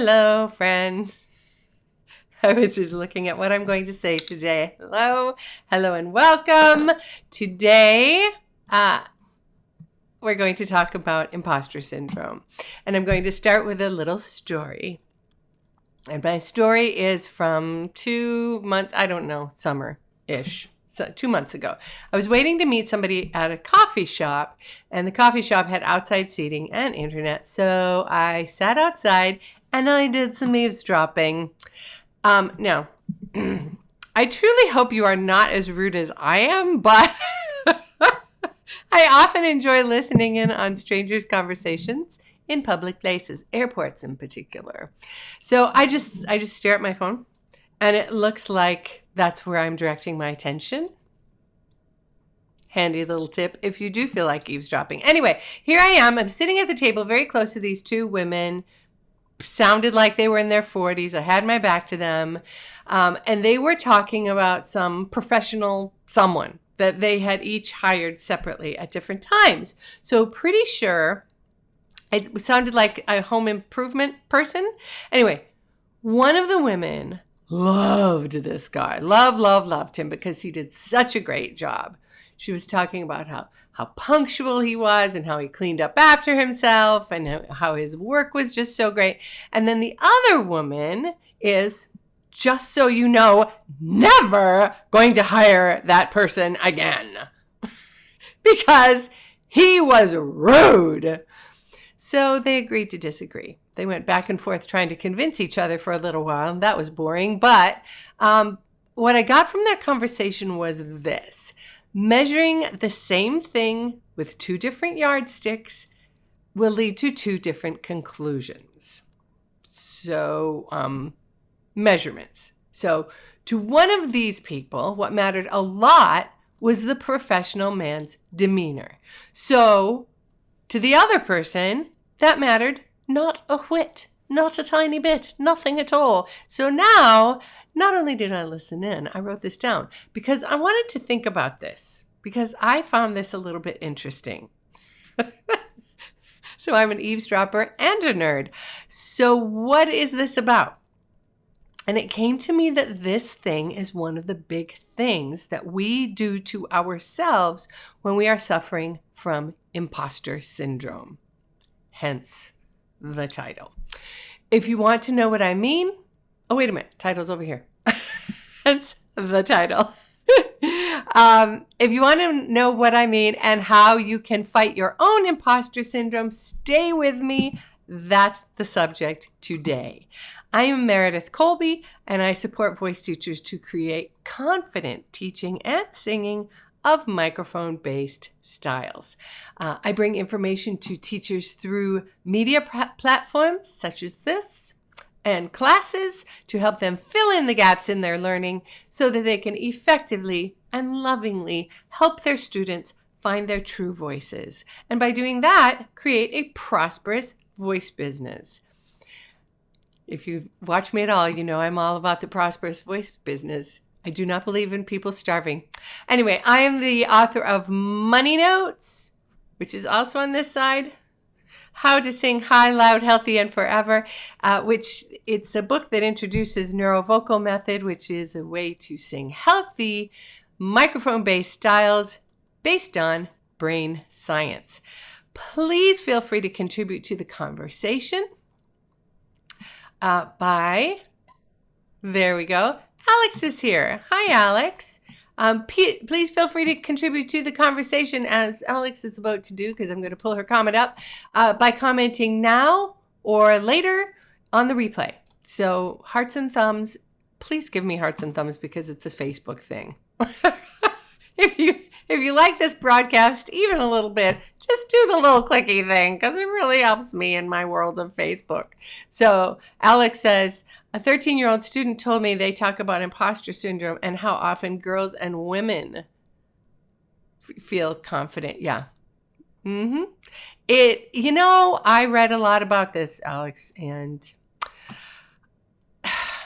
Hello, friends. I was just looking at what I'm going to say today. Hello, and welcome. Today, we're going to talk about imposter syndrome. And I'm going to start with a little story. And my story is from 2 months, summer-ish. So 2 months ago. I was waiting to meet somebody at a coffee shop, and the coffee shop had outside seating and internet. So I sat outside and I did some eavesdropping. Now, I truly hope you are not as rude as I am, but I often enjoy listening in on strangers' conversations in public places, airports in particular. So I just stare at my phone, and it looks like that's where I'm directing my attention. Handy little tip if you do feel like eavesdropping. Anyway, here I am. I'm sitting at the table very close to these two women. Sounded like they were in their 40s. I had my back to them. And they were talking about some professional someone that they had each hired separately at different times. So pretty sure it sounded like a home improvement person. Anyway, one of the women loved this guy. Loved him because he did such a great job. She was talking about how punctual he was and how he cleaned up after himself and how his work was just so great. And then the other woman is, just so you know, never going to hire that person again because he was rude. So they agreed to disagree. They went back and forth trying to convince each other for a little while, and that was boring. But what I got from that conversation was this. Measuring the same thing with two different yardsticks will lead to two different conclusions. So, measurements. So, to one of these people, what mattered a lot was the professional man's demeanor. So, to the other person, that mattered not a whit, not a tiny bit, nothing at all. So now, not only did I listen in, I wrote this down because I wanted to think about this because I found this a little bit interesting. So I'm an eavesdropper and a nerd. So what is this about? And it came to me that this thing is one of the big things that we do to ourselves when we are suffering from imposter syndrome. Hence the title. If you want to know what I mean, oh, wait a minute. Title's over here. Hence the title. If you want to know what I mean and how you can fight your own imposter syndrome, stay with me. That's the subject today. I am Meredith Colby, and I support voice teachers to create confident teaching and singing of microphone-based styles. I bring information to teachers through media platforms such as this and classes to help them fill in the gaps in their learning so that they can effectively and lovingly help their students find their true voices. And by doing that, create a prosperous voice business. If you watch me at all, you know I'm all about the prosperous voice business. I do not believe in people starving. Anyway, I am the author of Money Notes, which is also on this side. How to Sing High, Loud, Healthy, and Forever, which it's a book that introduces Neuro-Vocal method, which is a way to sing healthy, microphone-based styles based on brain science. Please feel free to contribute to the conversation there we go. Alex is here. Hi, Alex. Please feel free to contribute to the conversation as Alex is about to do, because I'm going to pull her comment up, by commenting now or later on the replay. So hearts and thumbs, please give me hearts and thumbs because it's a Facebook thing. If you like this broadcast even a little bit, just do the little clicky thing because it really helps me in my world of Facebook. So Alex says, a 13-year-old student told me they talk about imposter syndrome and how often girls and women feel confident. Yeah. I read a lot about this, Alex, and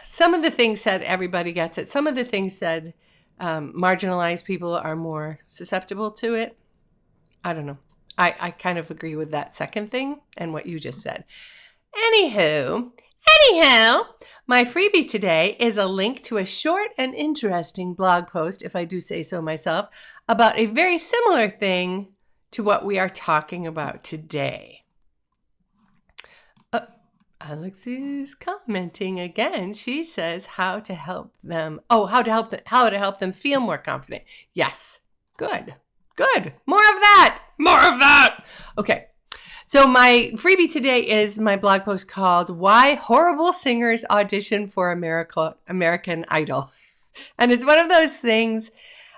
some of the things said everybody gets it. Some of the things said marginalized people are more susceptible to it. I don't know. I kind of agree with that second thing and what you just said. Anywho, Anyhow, my freebie today is a link to a short and interesting blog post, if I do say so myself, about a very similar thing to what we are talking about today. Alex is commenting again. She says how to help them feel more confident. Yes. Good. More of that. Okay. So my freebie today is my blog post called Why Horrible Singers Audition for American Idol. And it's one of those things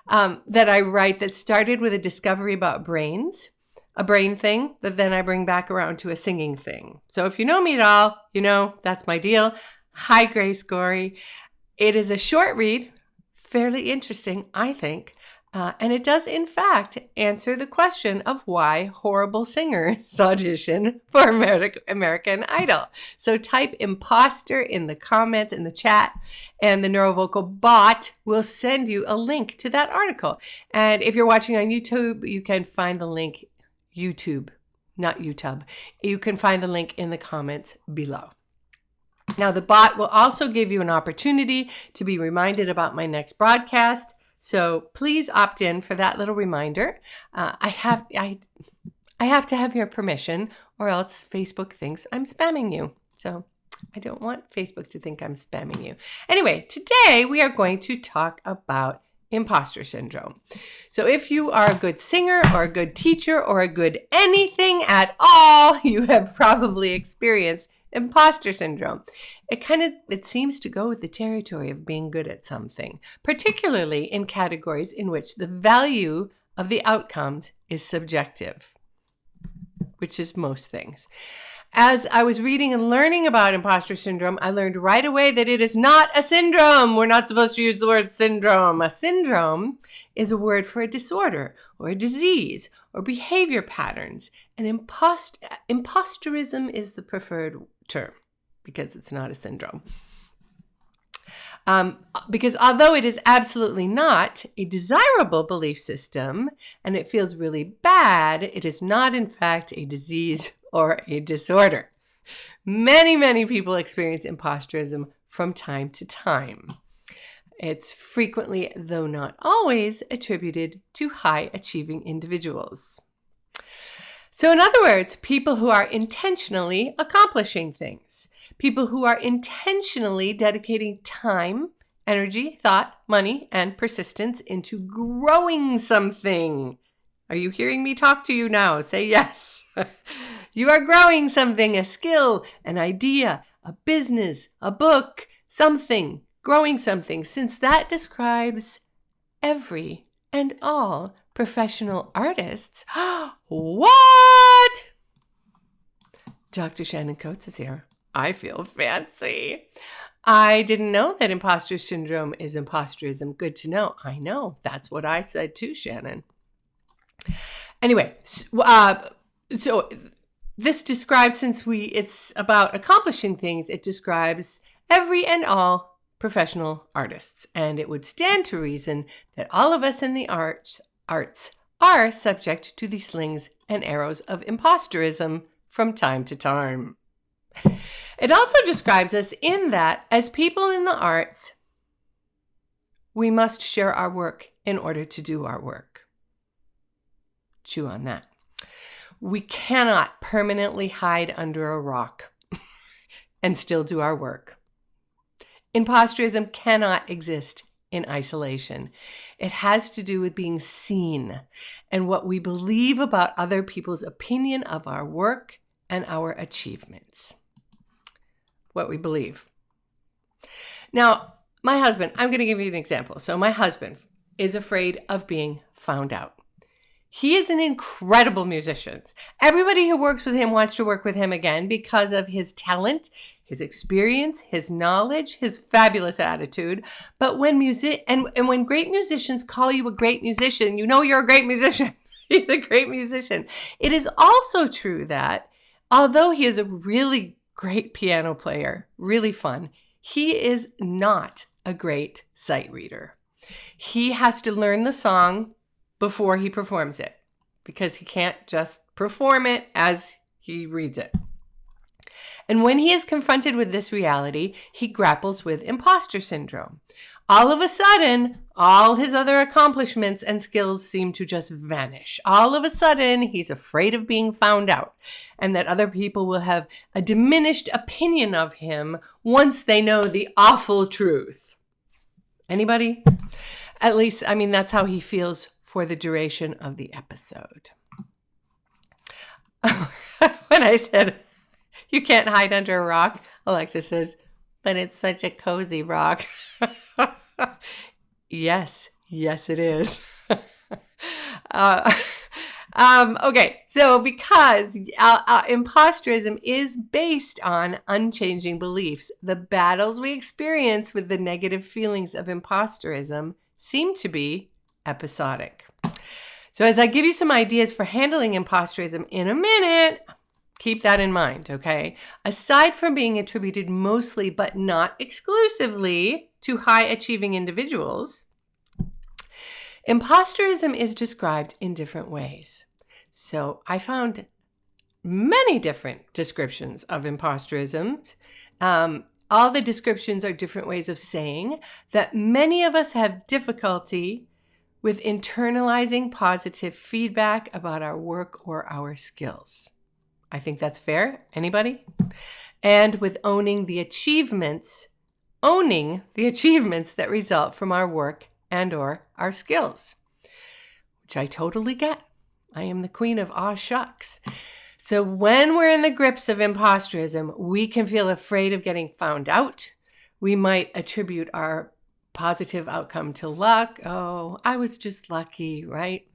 that I write that started with a discovery about brains, a brain thing that then I bring back around to a singing thing. So if you know me at all, you know that's my deal. Hi, Grace Gorey. It is a short read, fairly interesting, I think. And it does, in fact, answer the question of why horrible singers audition for American Idol. So type imposter in the comments, in the chat, and the Neuro-Vocal bot will send you a link to that article. And if you're watching on YouTube, you can find the link, not YouTube. You can find the link in the comments below. Now, the bot will also give you an opportunity to be reminded about my next broadcast. So please opt in for that little reminder. I have to have your permission, or else Facebook thinks I'm spamming you. So I don't want Facebook to think I'm spamming you. Anyway, today we are going to talk about imposter syndrome. So if you are a good singer or a good teacher or a good anything at all, you have probably experienced imposter syndrome. It seems to go with the territory of being good at something, particularly in categories in which the value of the outcomes is subjective, which is most things. As I was reading and learning about imposter syndrome, I learned right away that it is not a syndrome. We're not supposed to use the word syndrome. A syndrome is a word for a disorder or a disease or behavior patterns. And imposterism is the preferred term because it's not a syndrome. Because although it is absolutely not a desirable belief system and it feels really bad, it is not in fact a disease or a disorder. Many people experience imposterism from time to time. It's frequently, though not always, attributed to high-achieving individuals. So in other words, people who are intentionally accomplishing things, people who are intentionally dedicating time, energy, thought, money, and persistence into growing something. Are you hearing me talk to you now? Say yes. You are growing something, a skill, an idea, a business, a book, something, growing something, since that describes every and all professional artists. What? Dr. Shannon Coates is here. I feel fancy. I didn't know that imposter syndrome is imposterism. Good to know. I know. That's what I said too, Shannon. Anyway, so this describes, since it's about accomplishing things, it describes every and all professional artists. And it would stand to reason that all of us in the arts are subject to the slings and arrows of imposterism from time to time. It also describes us in that, as people in the arts, we must share our work in order to do our work. Chew on that. We cannot permanently hide under a rock and still do our work. Imposterism cannot exist in isolation. It has to do with being seen and what we believe about other people's opinion of our work and our achievements. What we believe. Now, my husband, I'm going to give you an example. So my husband is afraid of being found out. He is an incredible musician. Everybody who works with him wants to work with him again because of his talent, his experience, his knowledge, his fabulous attitude. But when when great musicians call you a great musician, you know you're a great musician. He's a great musician. It is also true that although he is a really great piano player, really fun, he is not a great sight reader. He has to learn the song before he performs it, because he can't just perform it as he reads it. And when he is confronted with this reality, he grapples with imposter syndrome. All of a sudden, all his other accomplishments and skills seem to just vanish. All of a sudden, he's afraid of being found out and that other people will have a diminished opinion of him once they know the awful truth. Anybody? At least, I mean, that's how he feels for the duration of the episode. When I said, you can't hide under a rock, Alexa says, but it's such a cozy rock. Yes, it is. Okay, so because imposterism is based on unchanging beliefs, the battles we experience with the negative feelings of imposterism seem to be episodic. So as I give you some ideas for handling imposterism in a minute, keep that in mind, okay? Aside from being attributed mostly but not exclusively to high-achieving individuals, imposterism is described in different ways. So I found many different descriptions of imposterism. All the descriptions are different ways of saying that many of us have difficulty with internalizing positive feedback about our work or our skills. I think that's fair. Anybody? And with owning the achievements that result from our work and or our skills, which I totally get. I am the queen of aw shucks. So when we're in the grips of imposterism, we can feel afraid of getting found out. We might attribute our positive outcome to luck. Oh, I was just lucky, right?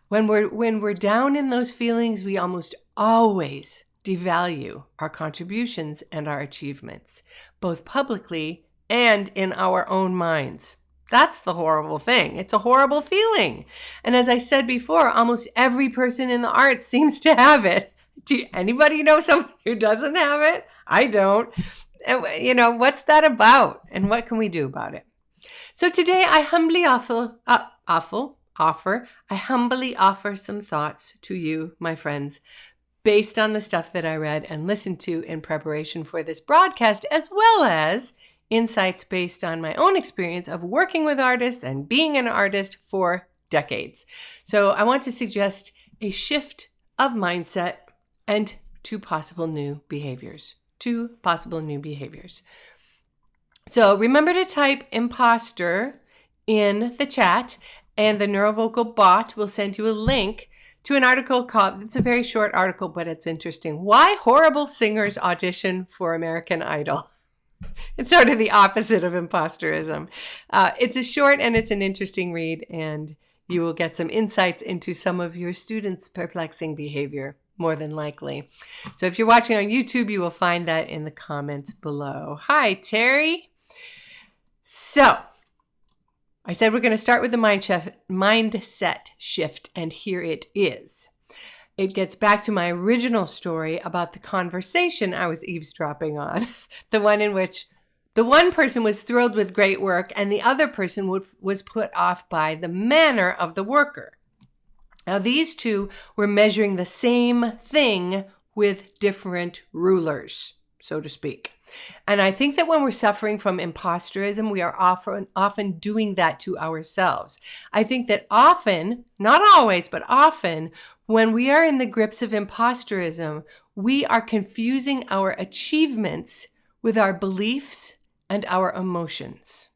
When we're down in those feelings, we almost always devalue our contributions and our achievements, both publicly and in our own minds. That's the horrible thing. It's a horrible feeling. And as I said before, almost every person in the arts seems to have it. Do anybody know someone who doesn't have it? I don't. And, what's that about? And what can we do about it? So today I humbly offer some thoughts to you, my friends, based on the stuff that I read and listened to in preparation for this broadcast, as well as insights based on my own experience of working with artists and being an artist for decades. So I want to suggest a shift of mindset and two possible new behaviors. So remember to type imposter in the chat, and the Neuro-Vocal bot will send you a link to an article called, it's a very short article, but it's interesting, Why Horrible Singers Audition for American Idol. It's sort of the opposite of imposterism. It's a short and it's an interesting read, and you will get some insights into some of your students' perplexing behavior, more than likely. So if you're watching on YouTube, you will find that in the comments below. Hi, Terry. So I said we're going to start with the mindset shift, and here it is. It gets back to my original story about the conversation I was eavesdropping on, the one in which the one person was thrilled with great work and the other person was put off by the manner of the worker. Now, these two were measuring the same thing with different rulers, so to speak. And I think that when we're suffering from imposterism, we are often doing that to ourselves. I think that often, not always, but often, when we are in the grips of imposterism, we are confusing our achievements with our beliefs and our emotions.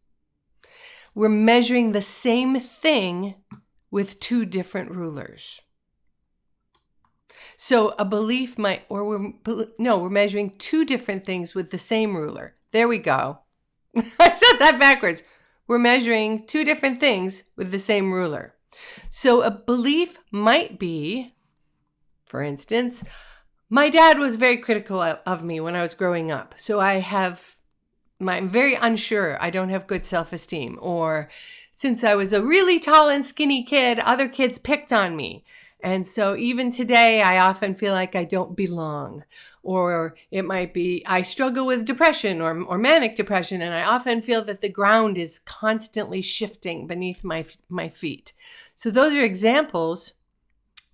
We're measuring the same thing with two different rulers. So a belief might, we're measuring two different things with the same ruler. There we go. I said that backwards. We're measuring two different things with the same ruler. So a belief might be, for instance, my dad was very critical of me when I was growing up. So I'm very unsure. I don't have good self-esteem. Or since I was a really tall and skinny kid, other kids picked on me. And so even today, I often feel like I don't belong. Or it might be I struggle with depression or manic depression, and I often feel that the ground is constantly shifting beneath my feet. So those are examples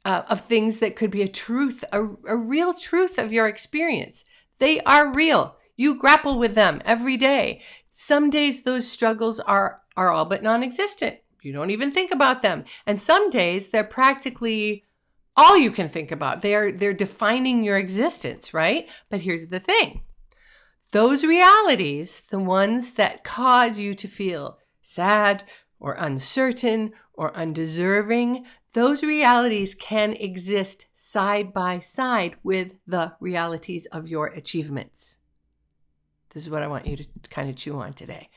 of things that could be a truth, a real truth of your experience. They are real. You grapple with them every day. Some days those struggles are all but non-existent. You don't even think about them. And some days they're practically all you can think about. They're defining your existence, right? But here's the thing. Those realities, the ones that cause you to feel sad or uncertain or undeserving, those realities can exist side by side with the realities of your achievements. This is what I want you to kind of chew on today.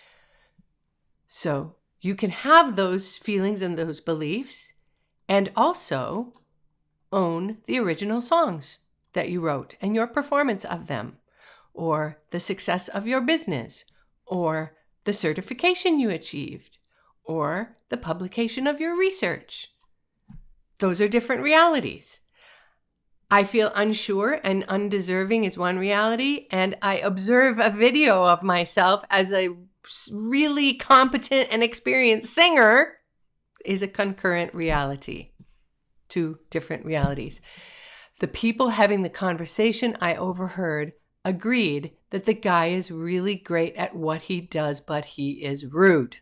So you can have those feelings and those beliefs and also own the original songs that you wrote and your performance of them, or the success of your business, or the certification you achieved, or the publication of your research. Those are different realities. I feel unsure and undeserving is one reality, and I observe a video of myself as a really competent and experienced singer is a concurrent reality. Two different realities. The people having the conversation I overheard agreed that the guy is really great at what he does, but he is rude.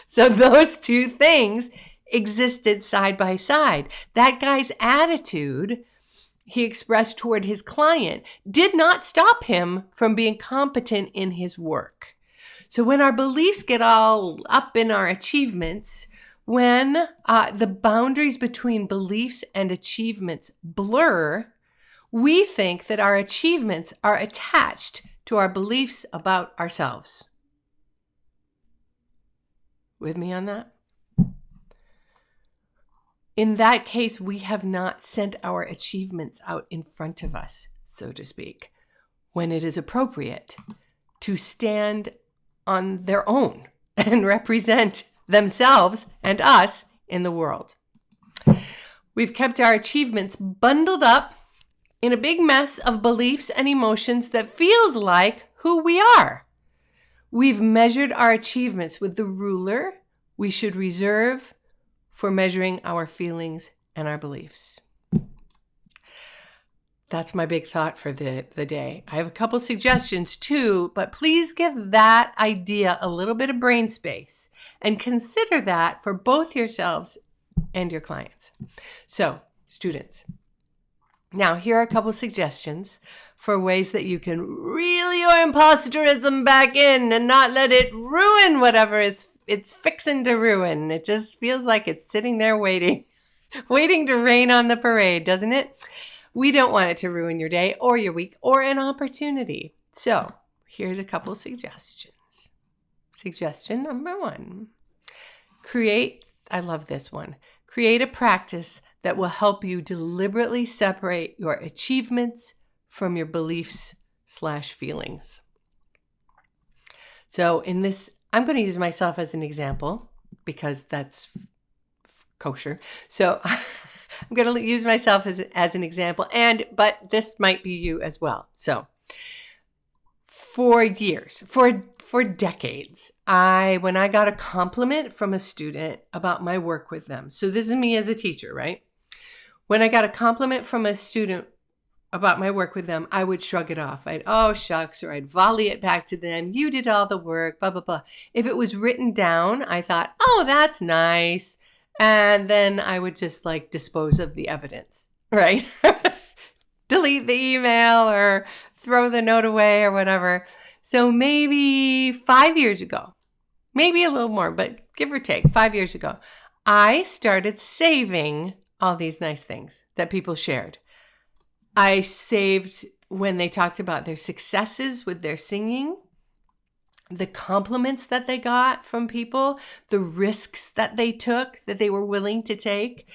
So those two things existed side by side. That guy's attitude he expressed toward his client did not stop him from being competent in his work. So when our beliefs get all up in our achievements, when the boundaries between beliefs and achievements blur, we think that our achievements are attached to our beliefs about ourselves. With me on that? In that case, we have not sent our achievements out in front of us, so to speak, when it is appropriate to stand on their own and represent themselves and us in the world. We've kept our achievements bundled up in a big mess of beliefs and emotions that feels like who we are. We've measured our achievements with the ruler we should reserve for measuring our feelings and our beliefs. That's my big thought for the day. I have a couple suggestions too, but please give that idea a little bit of brain space and consider that for both yourselves and your clients. So, students, now here are a couple suggestions for ways that you can reel your imposterism back in and not let it ruin whatever it's fixing to ruin. It just feels like it's sitting there waiting to rain on the parade, doesn't it? We don't want it to ruin your day or your week or an opportunity. So here's a couple suggestions. Suggestion number 1, I love this one. Create a practice that will help you deliberately separate your achievements from your beliefs/feelings. So in this, I'm going to use myself as an example because that's kosher. So I'm going to use myself as an example, but this might be you as well. So for years, for decades, when I got a compliment from a student about my work with them. So this is me as a teacher, right? When I got a compliment from a student about my work with them, I would shrug it off. Oh, shucks, or I'd volley it back to them. You did all the work, blah, blah, blah. If it was written down, I thought, oh, that's nice. And then I would just dispose of the evidence, right? Delete the email or throw the note away or whatever. So maybe 5 years ago, maybe a little more, but give or take 5 years ago, I started saving all these nice things that people shared. I saved when they talked about their successes with their singing, the compliments that they got from people, the risks that they took, that they were willing to take,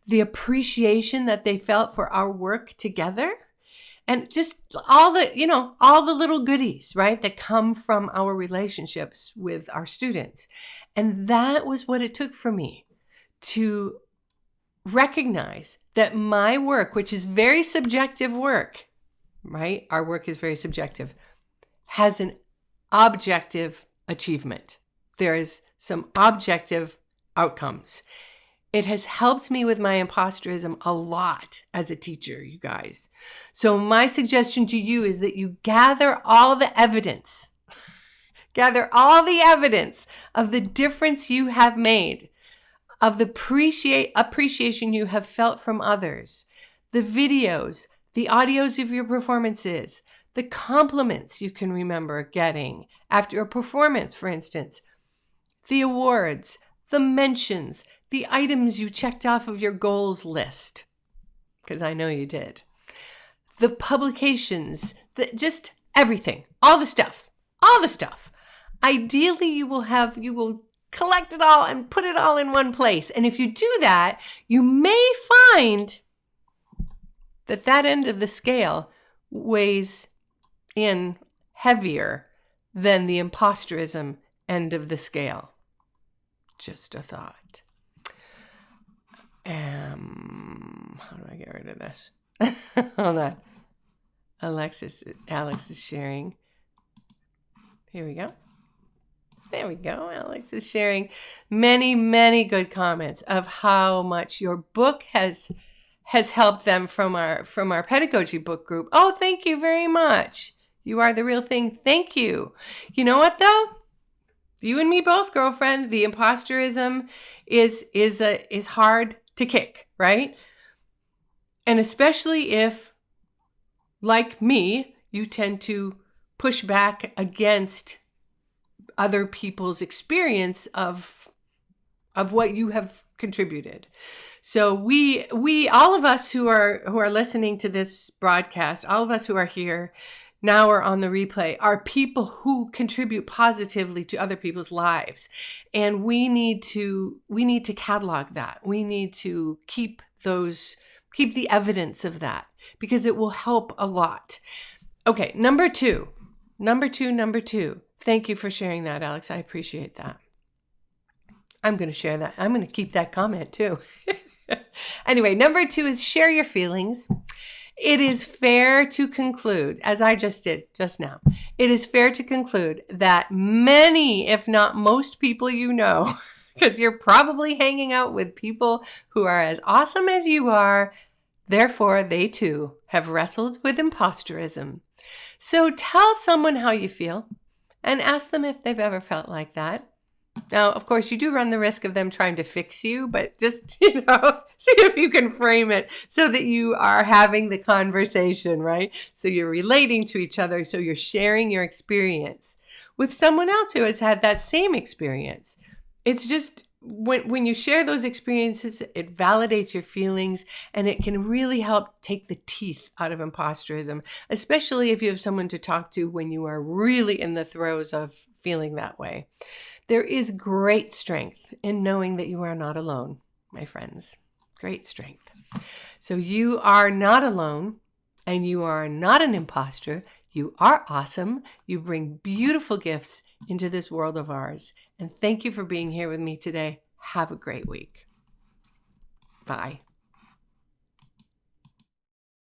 the appreciation that they felt for our work together, and just all the little goodies, right, that come from our relationships with our students. And that was what it took for me to recognize that my work, which is very subjective work, right? Our work is very subjective, has an objective achievement. There is some objective outcomes. It has helped me with my imposterism a lot as a teacher, you guys. So my suggestion to you is that you gather all the evidence. Gather all the evidence of the difference you have made, of the appreciation you have felt from others, the videos, the audios of your performances, the compliments you can remember getting after a performance, for instance, the awards, the mentions, the items you checked off of your goals list, because I know you did, the publications, just everything, all the stuff. Ideally, you will collect it all and put it all in one place. And if you do that, you may find that that end of the scale weighs in heavier than the imposterism end of the scale. Just a thought. How do I get rid of this? Hold on. Alex is sharing. Here we go. There we go. Alex is sharing many, many good comments of how much your book has helped them from our pedagogy book group. Oh, thank you very much. You are the real thing. Thank you. You know what though? You and me both, girlfriend. The imposterism is hard to kick, right? And especially if, like me, you tend to push back against other people's experience of what you have contributed. So we all of us who are listening to this broadcast, all of us who are here now or on the replay, are people who contribute positively to other people's lives. And we need to catalog that. We need to keep the evidence of that, because it will help a lot. Okay, number two. Thank you for sharing that, Alex. I appreciate that. I'm going to share that. I'm going to keep that comment too. Anyway, number 2 is share your feelings. It is fair to conclude, as I just did just now, it is fair to conclude that many, if not most people you know, because you're probably hanging out with people who are as awesome as you are, therefore they too have wrestled with imposterism. So tell someone how you feel and ask them if they've ever felt like that. Now, of course, you do run the risk of them trying to fix you, but just, see if you can frame it so that you are having the conversation, right? So you're relating to each other. So you're sharing your experience with someone else who has had that same experience. It's just when you share those experiences, it validates your feelings, and it can really help take the teeth out of imposterism, especially if you have someone to talk to when you are really in the throes of feeling that way. There is great strength in knowing that you are not alone, my friends. Great strength. So you are not alone, and you are not an imposter. You are awesome. You bring beautiful gifts into this world of ours. And thank you for being here with me today. Have a great week. Bye.